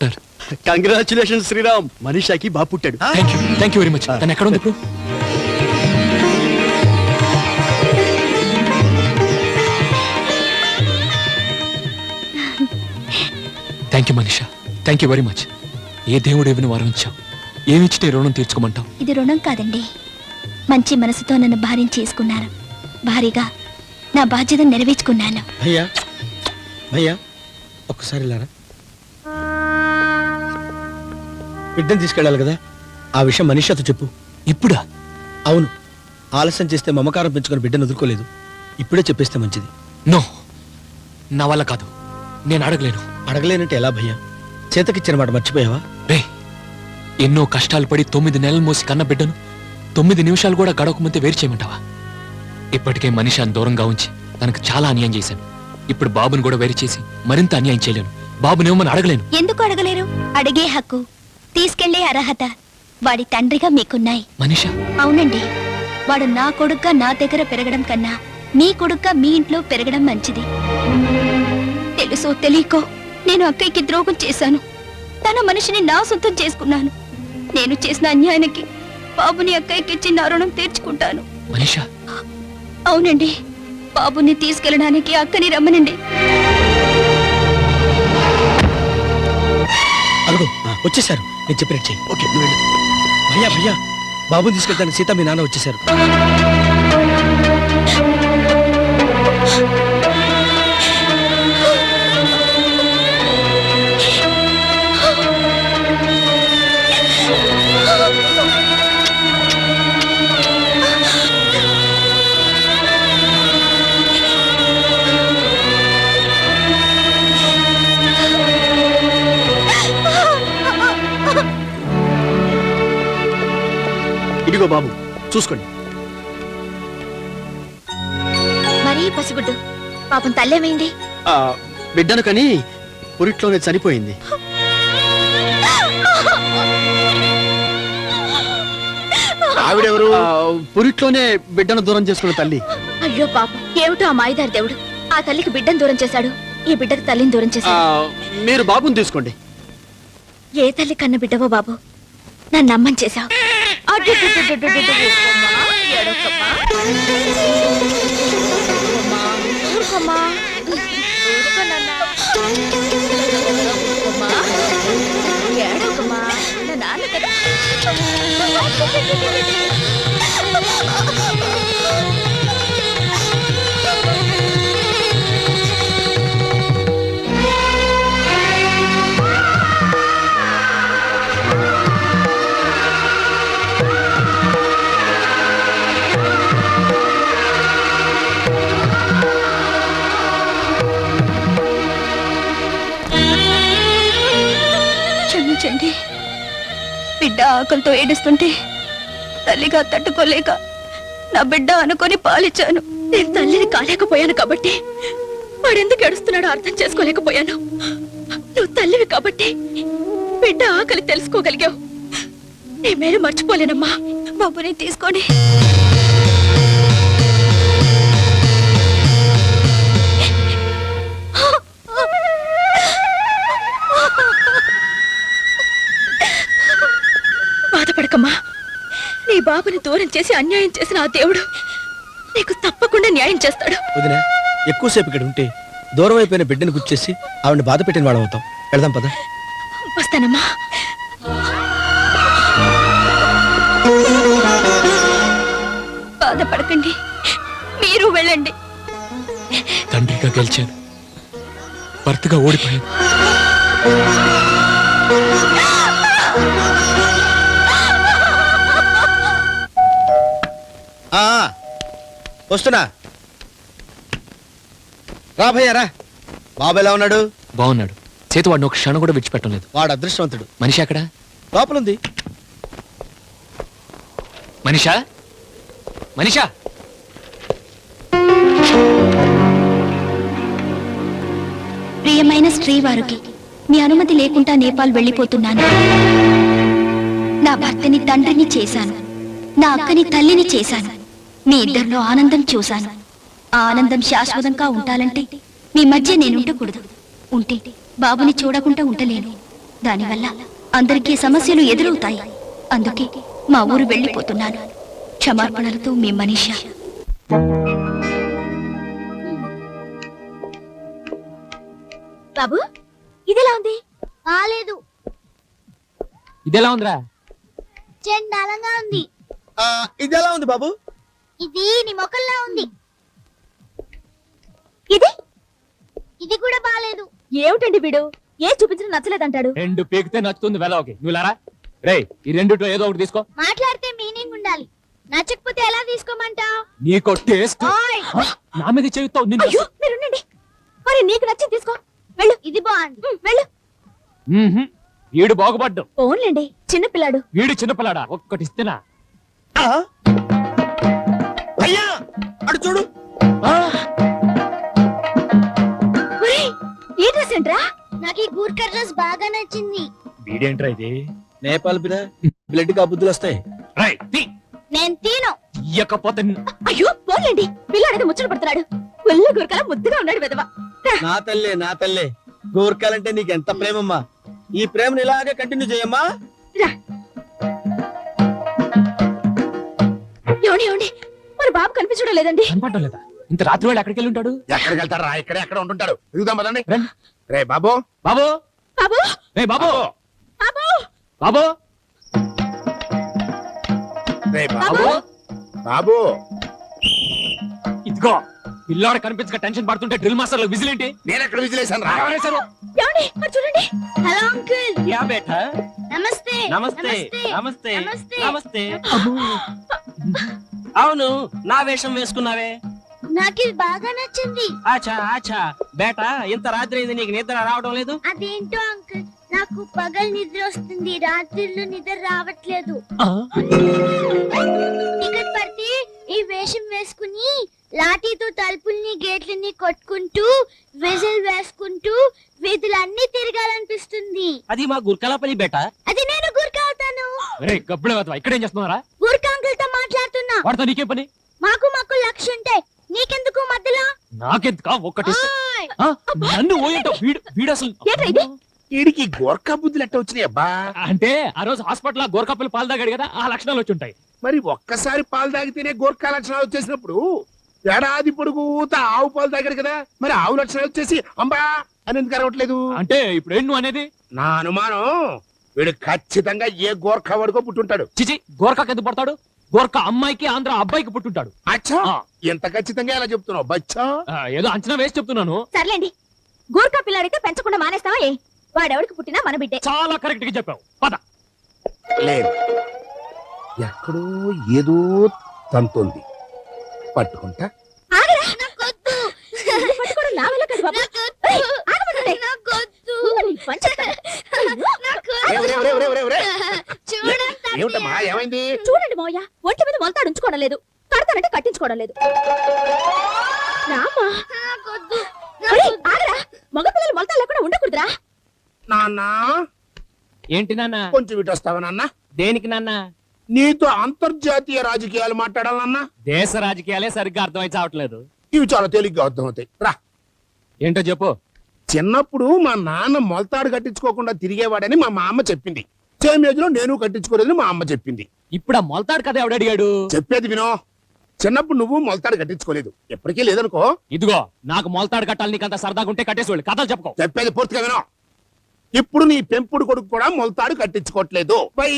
Doctor. Congratulation Sriram, మనీషాకి బాబు పుట్టాడు. Thank you very much. తను ఎక్కడ ఉంది ఇప్పుడు? Thank you Manisha, thank you very much. ఏ దేవుడు ఏమైనా వరం ఇచ్చావు, ఏమిచ్చి రుణం తీర్చుకోమంటావు? ఇది రుణం కాదండి, మంచి మనసుతో నన్ను భార్యం చేసుకున్నాను. భారీగా నా బాధ్యతను నెరవేర్చుకున్నాను. భయ్యా భయ్యా ఒక్కసారి లారా. బిడ్డను తీసుకెళ్ళాలి కదా, ఆ విషయం మనీషాతో చెప్పు. ఇప్పుడా? అవును, ఆలస్యం చేస్తే మమకారం పెంచుకొని బిడ్డను వదులుకోలేదు. ఇప్పుడే చెప్పేస్తే మంచిది. నో, నా వల్ల కాదు, నేను అడగలేను. అడగలేనంటే ఎలా భయ్యా? చేతకిచ్చిన మాట మర్చిపోయావా? రే, ఎన్నో కష్టాలు పడి 9 నెలలు మోసి కన్న బిడ్డను 9 నిమిషాలు కూడా గడవకముందే వేరు చేయమంటావా? ఇప్పటికే మనిషాన్ని దూరంగా ఉంచి తనకు చాలా అన్యాయం చేశాను. ఇప్పుడు బాబుని కూడా వేరు చేసి మరింత అన్యాయం చేయలేను. బాబునేమని అడగలేను. ఎందుకు అడగలేరు? అడిగే హక్కు, తీసుకెళ్లే అర్హత వాడి తండ్రిగా మీకున్నాయి. మనీషా? అవునండి, వాడు నా కొడుగ్గా నా దగ్గర పెరగడం కన్నా మీ కొడుగ్గా మీ ఇంట్లో పెరగడం మంచిది. తెలుసో తెలియకో నేను అక్కయ్యకి ద్రోహం చేశాను. తన మనిషిని నా సొంతం చేసుకున్నాను. నేను చేసిన అన్యాయానికి బాబుని అక్కయ్యకిచ్చి నా రుణం తీర్చుకుంటాను. మనీషా? అవునండి, బాబుని తీసుకెళ్ళడానికి అక్కని రమ్మనండి. అడుగు, వచ్చేసారు. నేను చెప్పినట్టు చెయ్యి. ఓకే, భయ్యా భయ్యా, బాబుని తీసుకెళ్తాను. సీత మీ నాన్న వచ్చేసారు. ఇదిగో బాబు, చూసుకోండి. మరీ పసిగుడ్డు పాపం తల్లేమైంది? బిడ్డను కని పురిట్లోనే చనిపోయింది. ఆవిడెవరు? పురిట్లోనే బిడ్డను దూరం చేసుకున్న తల్లి. అయ్యో పాపం, ఏమిటో ఆ మాయదారి దేవుడు ఆ తల్లికి బిడ్డను దూరం చేశాడు. ఈ బిడ్డకు తల్లిని దూరం చేశాడు. మీరు బాబుని తీసుకోండి. ఏ తల్లి కన్న బిడ్డవో బాబు, నన్ను నమ్మని చేశావు. క్షమించండి, బిడ్డ ఆకలితో ఏడుస్తుంటే తల్లిగా తట్టుకోలేక నా బిడ్డ అనుకొని పాలిచ్చాను. నేను తల్లిని కాలేకపోయాను కాబట్టి వాడెందుకు ఏడుస్తున్నాడో అర్థం చేసుకోలేకపోయాను. నువ్వు తల్లివి కాబట్టి బిడ్డ ఆకలి తెలుసుకోగలిగావు. నీ మేలు మర్చిపోలేనమ్మా. బాబుని తీసుకొని బాధపడకమ్మా. నీ బాబుని దూరం చేసి అన్యాయం చేసిన ఆ దేవుడు నీకు తప్పకుండా న్యాయం చేస్తాడు. వదినా, ఎక్కువసేపు ఇక్కడ ఉంటే దూరం అయిపోయిన బిడ్డను గుర్చేసి ఆవిడని బాధ పెట్టిన వాడు అవుతాం. వెళ్దాం పద. వస్తానమ్మా. బాధపడకండి, మీరు వెళ్ళండి. తండ్రిగా గెలిచాను, భర్తగా ఓడిపోయాను. వస్తున్నా. రా భయ్యా రా. బాబు ఎలా ఉన్నాడు? బాగున్నాడు. చేతి వాడిని ఒక క్షణం కూడా విడిచిపెట్టలేదు. వాడు అదృష్టవంతుడు. మనిషి అక్కడ లోపలుంది. మనిషా? మనిషా? ప్రియమైన శ్రీవారికి మీ అనుమతి లేకుండా నేపాల్ వెళ్ళిపోతున్నాను. నా భర్తని తండ్రిని చేశాను, నా అక్కని తల్లిని చేశాను. మీ ఇద్దరిలో ఆనందం చూశాను. ఆ ఆనందం శాశ్వతంగా ఉండాలంటే మీ మధ్య నేనుండకూడదు. ఉంటే బాబుని చూడకుండా ఉండలేను. దానివల్ల అందరికీ సమస్యలు ఎదురవుతాయి. అందుకే మా ఊరు వెళ్ళిపోతున్నాను. క్షమార్పణలతో మీ మనీషా. బాబు, ఇదెలా ఉంది? బాలేదు. ఇదెలా ఉందిరా? చెండాలంగా ఉంది. ఇది ఎలా ఉంది బాబు? ఇది నీ మొక్కల్లా ఉంది. ఇది ఇది కూడా బాలేదు. ఏమిటండి వీడు? ఏ చూపించడం నచ్చలేదంటాడు. రెండు పీకితే నచ్చుతుంది వెలవకి. నువ్వు లారా రే, ఈ రెండిట్లో ఏదో ఒకటి తీసుకో. మాట్లాడితే మీనింగ్ ఉండాలి. నచ్చకపోతే ఎలా తీసుకోమంటావు? నీకో టేస్ట్. నా మీద చెబుతావు నిన్ను. అయ్యో, మీరుండండి. మరి నీకు నచ్చింది తీసుకో. వెళ్ళు. ఇది బాగుంది. వెళ్ళు. వీడు బాగుపడ్డు. ఓన్లేండి, చిన్న పిల్లాడు. వీడు చిన్నపిల్లాడా? ఒక్కటి ఇస్తేనా? ఆ? అయ్యా అటు చూడు. ఒరేయ్, ఈ డ్రెస్ ఏంట్రా? నాకు ఈ గూర్ఖా డ్రెస్ బాగా నచ్చింది. వీడేంట్రా ఇది? నేపాల్ బిరా బ్లడ్ కా బుద్ధులు వస్తాయి. రై తీ. నేను తీను. ఇయ్యకపోతే అయ్యో, పోన్లేండి. పిల్లాడేదో ముచ్చట పడుతున్నాడు. ఒళ్ళు గూర్ఖాల ముద్దుగా ఉన్నాడు వెదవ. నా తల్లే గోర్ఖాలంటే నీకు ఎంత ప్రేమమ్మా. ఈ ప్రేమను ఇలాగే కంటిన్యూ చేయమ్మా. ఏమండి, మన బాబు కనిపించడం లేదండి. కనపడడం లేదా? ఇంత రాత్రి వేళ ఎక్కడికి వెళ్ళి ఉంటాడు? ఎక్కడికి వెళ్తారా? ఇక్కడే ఎక్కడ ఉంటుంటాడు. ఎదుగుదాం పదండి. రండి. రే బాబు, బాబు, బాబు, రే బాబు, బాబు, బాబు, రే బాబు, బాబు. ఇదిగో పిల్లాడు కనిపించక టెన్షన్ పడుతుంటే డ్రిల్ మాస్టర్ విజిల్ ఏంటి? నేను ఎక్కడ విజిలేశాను రా? ఎవరేశారు? ఏమండి, మరి చూడండి. Hello uncle. యా బేటా. నమస్తే. నమస్తే నమస్తే నమస్తే. నమస్తే. అవును, నా వేషం వేసుకున్నావే. నాకు ఇది బాగా నచ్చింది. ఆచా ఆచా. బేటా, ఇంత రాత్రి అయింది, నీకు నిద్ర రావడం లేదు? అదేంటో అంకుల్, నాకు పగలు నిద్ర వస్తుంది, రాత్రిళ్ళు నిద్ర రావట్లేదు. టికెట్ పడితే ఈ వేషం వేసుకుని లాఠీతో తలుపుల్ని గేట్లని కొట్టుకుంటూ విజిల్ వేసుకుంటూ వీధులన్నీ తిరగాలనిపిస్తుంది. అది మా గుర్కలపల్లి బేటా. అది నేను గూర్ఖా అవుతాను. రే గబ్బుడే వద్దు, ఇక్కడేం చేస్తున్నారా? గూర్ఖా అంకుల్ తో మాట్లాడుతున్నా. వాడితో నీకేం పని? మాకు లక్ష్యం ఉంటాయి, నీకెందుకు మధ్యలో? నాకెందుక ఒక్కటి ఇస్తే? ఓయ్! ఆ, నన్ను ఓయంటో వీడు అసలు ఏంట్రా ఇది? వీడికి గోర్ఖా బుద్ధులు ఎట్ట వచ్చినాయి అబ్బా? అంటే ఆ రోజు హాస్పిటల్ గోరకప్పలు పాలు తాగాడు కదా, ఆ లక్షణాలు వచ్చి ఉంటాయి. మరి ఒక్కసారి పాలు తాగితేనే గోర్ఖా లక్షణాలు వచ్చేసినప్పుడు ఏడాది పొడుగుతా ఆవు పాలు తాగాడు కదా, మరి ఆవు లక్షణాలు వచ్చేసి అంబా అని ఎందుకు అరవట్లేదు? అంటే ఇప్పుడు ఏం నువ్వు అనేది? నా అనుమానం వీడు ఖచ్చితంగా ఏ గోర్ఖా వాడుకో పుట్టుంటాడు. చిచి, గోరకాకి ఎందుకు పడతాడు? గోరకా అమ్మాయికి ఆంధ్ర అబ్బాయికి పుట్టుంటాడు. అచ్చా, ఆ. ఎంత ఖచ్చితంగా ఎలా చెప్తున్నావు బచ్చా? ఏదో అంచనా వేసి చెప్తున్నాను. సర్లేండి, గూర్ఖా పిల్లాడితే పెంచకుండా మానేస్తావా? ఏ వాడెవడికి పుట్టినా మన బిడ్డే. చాలా కరెక్ట్ గా చెప్పావు. పద. లేదు, ఎక్కడో ఏదో తంతుంది. పట్టుకుంటా. ఆగరా, నాకొద్దు. ఇది పట్టుకోవడం నా వల్ల కాదు బాబు. ఏయ్, ఆగమంటుంటే. నీ పంచదార. ఒరే, ఒరే, ఒరే, ఒరే, ఒరే. ఏమిటమ్మా, ఏమైంది? చూడండి మోయ్య, ఒంటి మీద మొలతాడు ఉంచుకోవడం లేదు, కడతానంటే కట్టించుకోవడం లేదు. రామా, ఒరేయ్, ఆగరా. మగపిల్లలు మొలతాలు లేకుండా ఉండకూడదురా. నాన్న, ఏంటి నాన్న? కొంచెం ఇటు వస్తావా నాన్న? దేనికి నాన్న? నీతో అంతర్జాతీయ రాజకీయాలు మాట్లాడాలన్నా దేశ రాజకీయాలే సరిగ్గా అర్థమై చావట్లేదు. ఇవి చాలా తేలిగ్గా అర్థమవుతాయి. రా. ఏంటో చెప్పు. చిన్నప్పుడు మా నాన్న మొలతాడు కట్టించుకోకుండా తిరిగేవాడని మా అమ్మ చెప్పింది. సేమ్ ఏజ్ లో నేను కట్టించుకోలేదని మా అమ్మ చెప్పింది. ఇప్పుడు ఆ మొలతాడు కదా ఎవడు అడిగాడు? చెప్పేది వినో. చిన్నప్పుడు నువ్వు మొలతాడు కట్టించుకోలేదు, ఎప్పటికీ లేదనుకో. ఇదిగో, నాకు మొలతాడు కట్టాలి, నీకంత సరదాగా ఉంటే కట్టేసి కథలు చెప్పుకో. చెప్పేది పూర్తిగా వినో. ఇప్పుడు నీ పెంపుడు కొడుకు కూడా మొలతాడు కట్టించుకోవట్లేదు. బై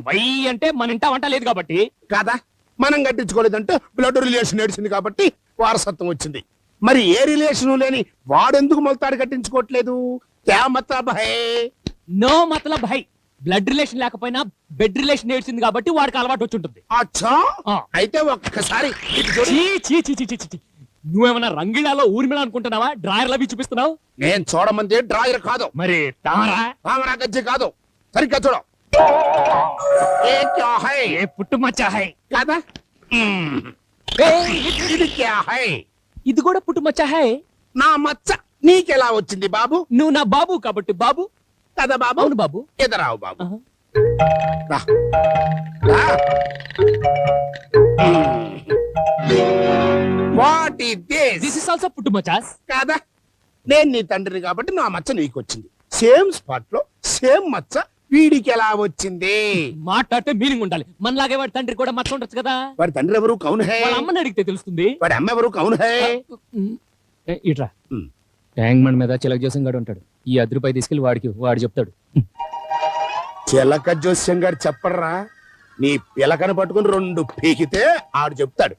వై అంటే మన ఇంట వంట లేదు కాబట్టి కాదా? మనం కట్టించుకోలేదంటే బ్లడ్ రిలేషన్ ఏడ్చింది కాబట్టి వారసత్వం వచ్చింది. మరి ఏ రిలేషన్ లేని వాడెందుకు మొలతాడు కట్టించుకోవట్లేదు? క్యా మతలబ్ హై? నో మతలబ్ హై. బ్లడ్ రిలేషన్ లేకపోయినా బెడ్ రిలేషన్ ఏడ్చింది కాబట్టి వాడికి అలవాటు వచ్చి ఉంటుంది. అచ్చా, ఆ. అయితే ఒక్కసారి ఇటు చూడు. చీ, చీ, చీ, చీ, చీ, చీ. నువ్వేమన్నా రంగిళాలో ఊర్మిళ అనుకుంటున్నావా? డ్రాయర్లు అవి చూపిస్తున్నావు. నేను చూడమంది డ్రాయర్ కాదు, మరి తామరా రామరా గజ్జి కాదు. సరిగ్గా చూడు. ఏ క్యా హై? ఏ పుట్టుమచ్చా హై. కాదా? ఇది క్యా హై? ఇది కూడా పుట్టుమచ్చా హై. నా మచ్చ నీకెలా వచ్చింది బాబు? నువ్వు నా బాబు కాబట్టి బాబు. కదా బాబు? అవును బాబు. ఎదరావు బాబు. ఆహా. రా. రా. What is this? This is also పుట్టుమచ్చాస్. కాదా? నేను నీ తండ్రిని కాబట్టి నా మచ్చ నీకు వచ్చింది. సేమ్ స్పాట్ లో సేమ్ మచ్చ వీడికి ఎలా వచ్చింది? మాట్లాడితే మీనింగ్ ఉండాలి. మనలాగే వాడి తండ్రి కూడా మచ్చ ఉండొచ్చు కదా. వాడి తండ్రి ఎవరు? కౌన్ హై? వాళ్ళ అమ్మని అడిగితే తెలుస్తుంది. వాడి అమ్మ ఎవరు? కౌన్ హై? ఇట్రా ఉమ్. ట్యాంక్ బండ్ మీద చిలక జోసం గాడు ఉంటాడు. ఈ అద్రుపై తీసుకెళ్లి వాడు చెప్తాడు. చిలక జోస్యం గారు చెప్పడరా, నీ పిలకను పట్టుకుని 2 పీకితే ఆడు చెప్తాడు.